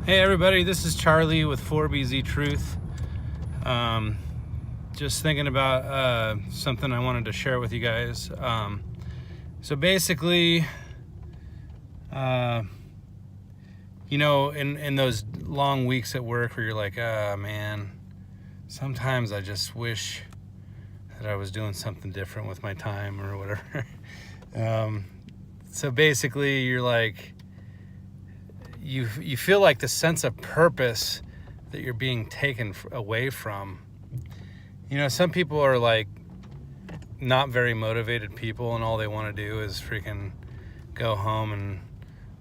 Hey everybody, this is Charlie with 4BZ Truth. Just thinking about something I wanted to share with you guys. So basically, in those long weeks at work where you're like, man, sometimes I just wish that I was doing something different with my time or whatever. So basically, you're like, you feel like the sense of purpose that you're being taken away from. Some people are like not very motivated people, and all they want to do is freaking go home and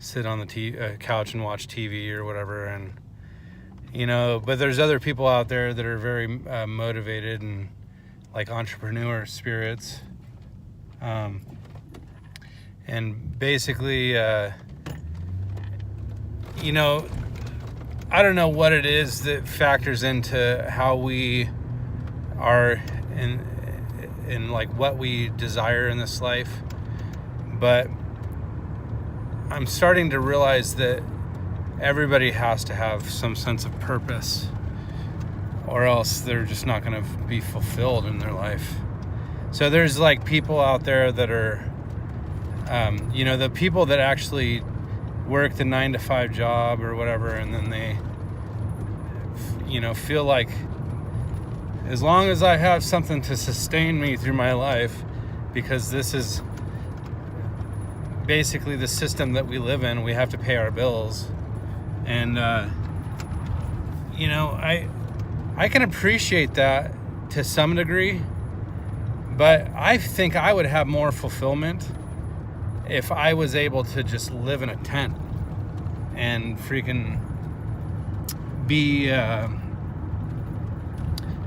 sit on the couch and watch TV or whatever. And but there's other people out there that are very motivated and like entrepreneur spirits. And basically, I don't know what it is that factors into how we are in like what we desire in this life, but I'm starting to realize that everybody has to have some sense of purpose, or else they're just not going to be fulfilled in their life. So there's like people out there that are, the people that actually work the 9-to-5 job or whatever, and then they feel like as long as I have something to sustain me through my life, because this is basically the system that we live in, we have to pay our bills. And I can appreciate that to some degree, but I think I would have more fulfillment if I was able to just live in a tent and freaking be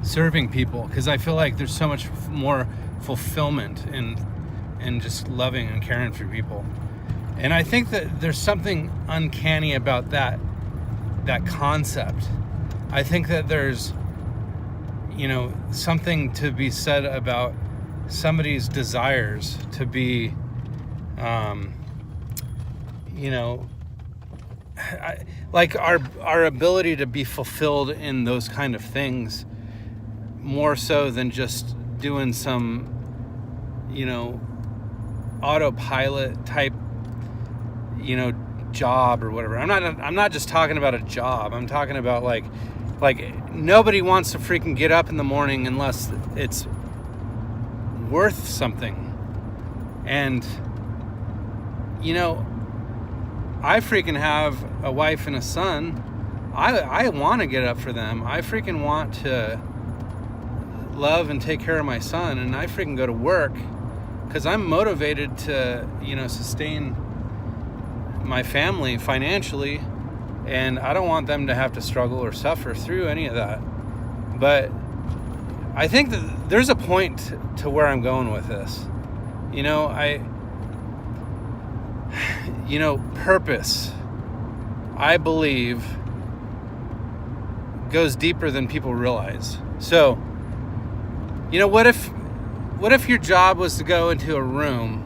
serving people, because I feel like there's so much more fulfillment in just loving and caring for people. And I think that there's something uncanny about that concept. I think that there's something to be said about somebody's desires to be like our ability to be fulfilled in those kind of things, more so than just doing some autopilot type job or whatever. I'm not just talking about a job. I'm talking about like nobody wants to freaking get up in the morning unless it's worth something. And I freaking have a wife and a son. I want to get up for them. I freaking want to love and take care of my son, and I freaking go to work because I'm motivated to sustain my family financially, and I don't want them to have to struggle or suffer through any of that. But I think that there's a point to where I'm going with this. Purpose, I believe, goes deeper than people realize. So, what if your job was to go into a room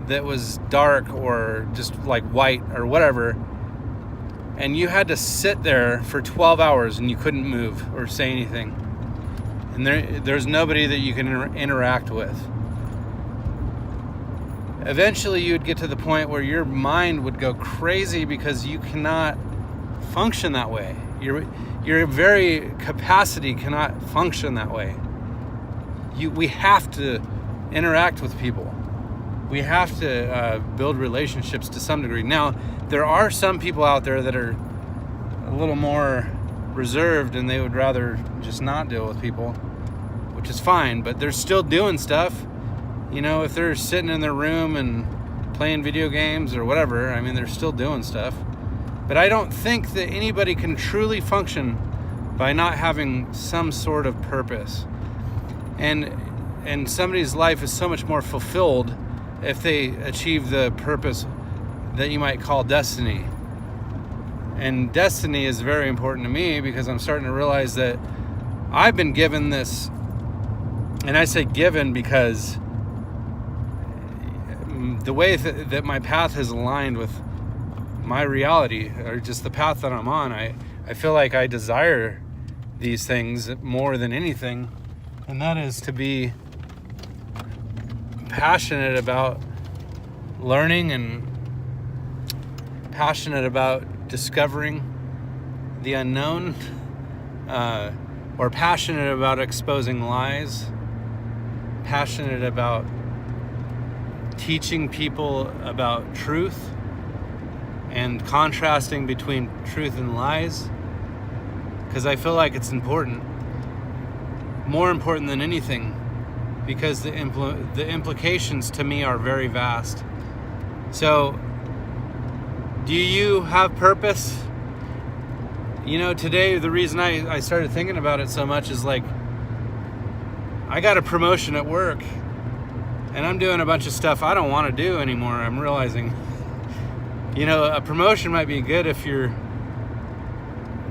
that was dark or just like white or whatever, and you had to sit there for 12 hours and you couldn't move or say anything, and there's nobody that you can interact with? Eventually you'd get to the point where your mind would go crazy because you cannot function that way. Your very capacity cannot function that way. We have to interact with people. We have to build relationships to some degree. Now, there are some people out there that are a little more reserved and they would rather just not deal with people, which is fine, but they're still doing stuff. If they're sitting in their room and playing video games or whatever, they're still doing stuff. But I don't think that anybody can truly function by not having some sort of purpose. And somebody's life is so much more fulfilled if they achieve the purpose that you might call destiny. And destiny is very important to me because I'm starting to realize that I've been given this, and I say given because the way that my path has aligned with my reality, or just the path that I'm on. I feel like I desire these things more than anything, and that is to be passionate about learning and passionate about discovering the unknown, or passionate about exposing lies, passionate about teaching people about truth and contrasting between truth and lies, because I feel like it's important, more important than anything, because the implications to me are very vast. So, do you have purpose? You know, today, the reason I started thinking about it so much is like, I got a promotion at work, and I'm doing a bunch of stuff I don't want to do anymore. I'm realizing, you know, a promotion might be good if you're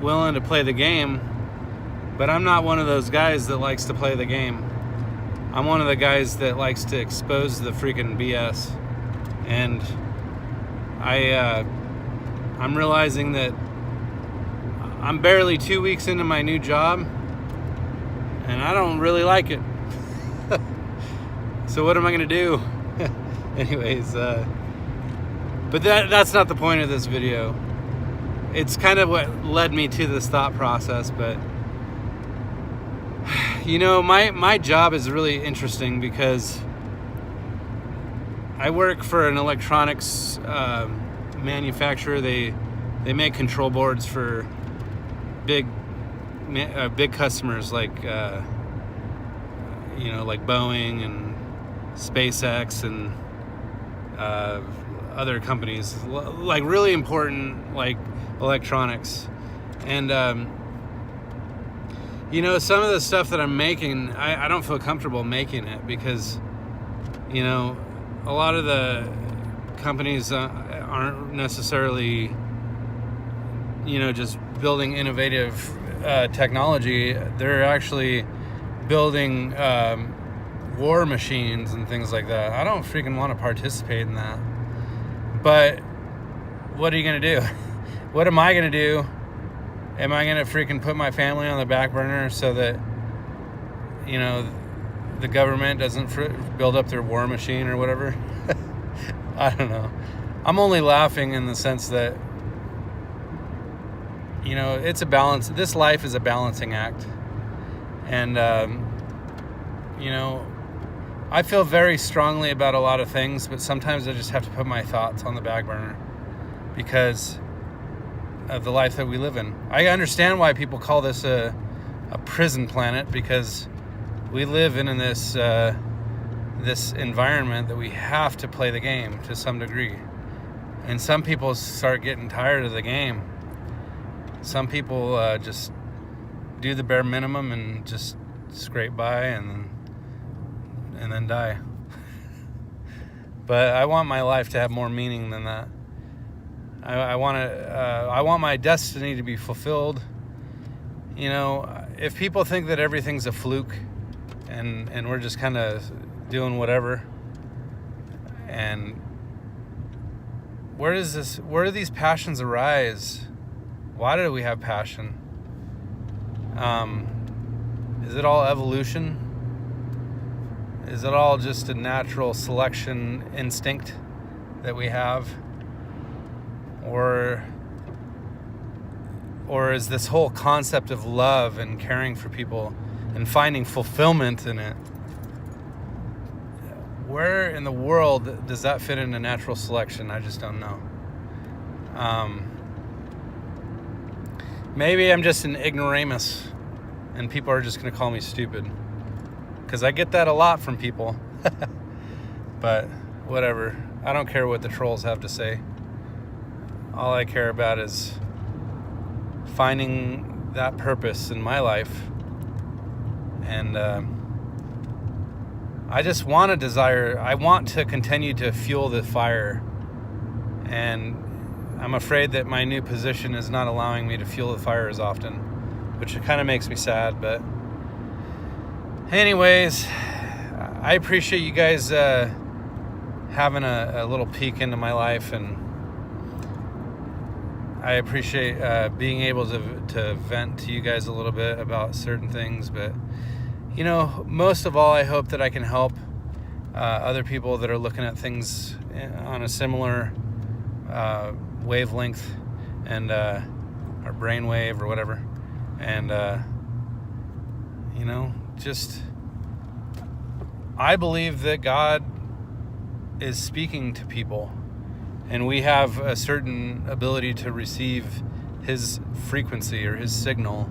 willing to play the game, but I'm not one of those guys that likes to play the game. I'm one of the guys that likes to expose the freaking BS. And I'm realizing that I'm barely 2 weeks into my new job, and I don't really like it. So what am I gonna do? Anyways, but that's not the point of this video. It's kind of what led me to this thought process, but you know, my job is really interesting because I work for an electronics manufacturer. They make control boards for big customers like you know, like Boeing and SpaceX and other companies, like really important, like electronics. And you know, some of the stuff that I'm making, I don't feel comfortable making it because, you know, a lot of the companies aren't necessarily, you know, just building innovative technology. They're actually building war machines and things like that. I don't freaking want to participate in that. But what are you going to do? What am I going to do? Am I going to freaking put my family on the back burner so that, you know, the government doesn't build up their war machine or whatever? I don't know. I'm only laughing in the sense that, you know, it's a balance. This life is a balancing act. And, you know, I feel very strongly about a lot of things, but sometimes I just have to put my thoughts on the back burner because of the life that we live in. I understand why people call this a prison planet, because we live in this this environment that we have to play the game to some degree. And some people start getting tired of the game. Some people just do the bare minimum and just scrape by and then die. But I want my life to have more meaning than that. I want my destiny to be fulfilled. You know, if people think that everything's a fluke and we're just kind of doing whatever, and where do these passions arise? Why do we have passion? Is it all evolution? Is it all just a natural selection instinct that we have? Or is this whole concept of love and caring for people and finding fulfillment in it, where in the world does that fit into natural selection? I just don't know. Maybe I'm just an ignoramus and people are just going to call me stupid, because I get that a lot from people. But whatever. I don't care what the trolls have to say. All I care about is finding that purpose in my life. And I just want I want to continue to fuel the fire. And I'm afraid that my new position is not allowing me to fuel the fire as often, which kind of makes me sad. But anyways, I appreciate you guys having a little peek into my life, and I appreciate being able to vent to you guys a little bit about certain things, but most of all, I hope that I can help other people that are looking at things on a similar wavelength and or brainwave or whatever, and just I believe that God is speaking to people, and we have a certain ability to receive his frequency or his signal,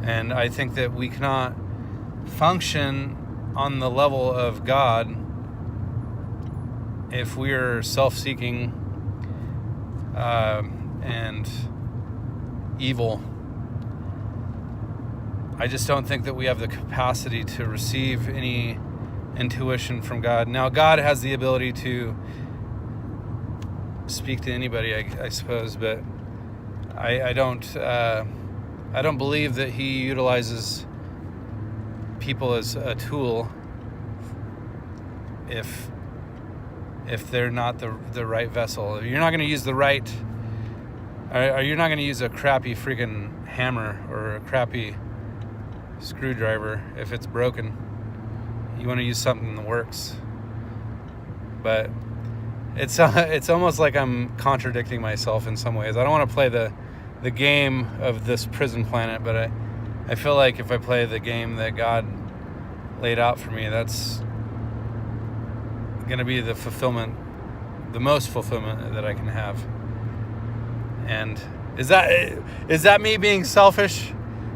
and I think that we cannot function on the level of God if we're self-seeking and evil. I just don't think that we have the capacity to receive any intuition from God. Now, God has the ability to speak to anybody, I suppose, but I don't believe that he utilizes people as a tool if they're not the right vessel. You're not going to use the right, or you're not going to use a crappy freaking hammer or a crappy screwdriver if it's broken. You want to use something that works. But it's almost like I'm contradicting myself in some ways. I don't want to play the game of this prison planet, but I feel like if I play the game that God laid out for me, that's going to be the most fulfillment that I can have. And is that me being selfish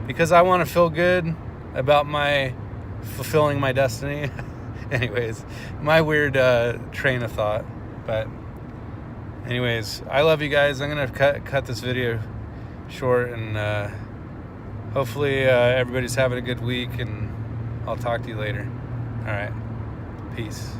because I want to feel good about my fulfilling my destiny? Anyways, my weird train of thought. But anyways, I love you guys. I'm going to cut this video short, and hopefully everybody's having a good week, and I'll talk to you later. All right. Peace.